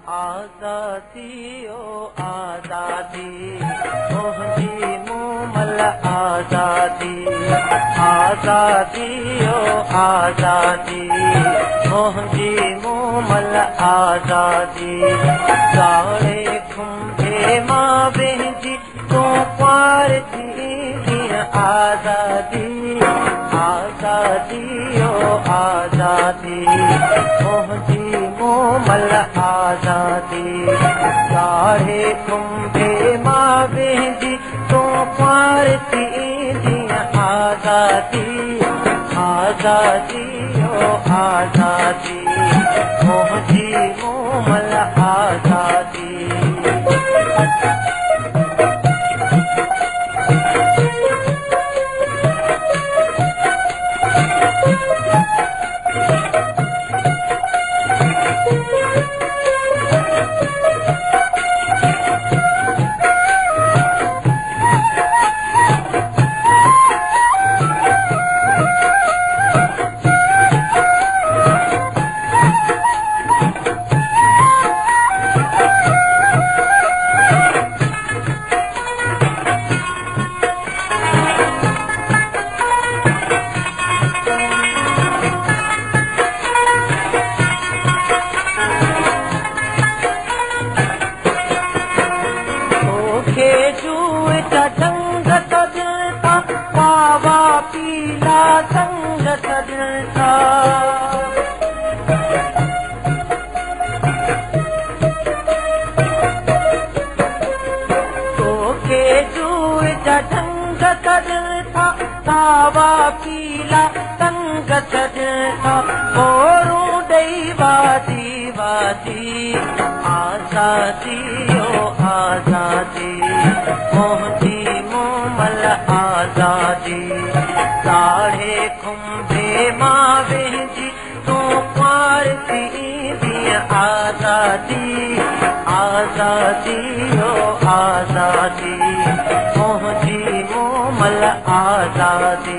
आज़ादी ओ आज़ादी मुंहिंजी मूमल आज़ादी आज़ादी ओ आज़ादी मुंहिंजी मूमल आज़ादी ॻाढ़े खुंभे मां वेंदी तूं पार थी जीअं आज़ादी आज़ादी ओ आज़ादी मुंहिंजी मूमल आज़ादी ॻाढ़े खुंभे मां वेंदी तूं पार थी जीअं आज़ादी आज़ादी ओ आज़ादी मुंहिंजी मूमल आज़ादी पावा पीला संग सजता तोखे जूए ढंग सजता पावा पीला संग सजता गोरू ॾेई वादी वादी आज़ादी ओ आज़ादी मुंहिंजी मूमल आज़ादी ॻाढ़े खुंभे मां वेंदी तूं पार थी जीअं आज़ादी आज़ादी ओ आज़ादी मुंहिंजी मूमल आज़ादी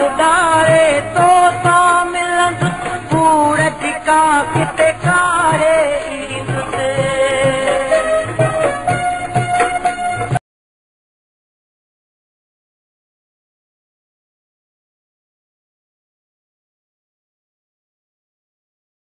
उॾारे तो सां मिलंदुसि कूड़ टिका किथे का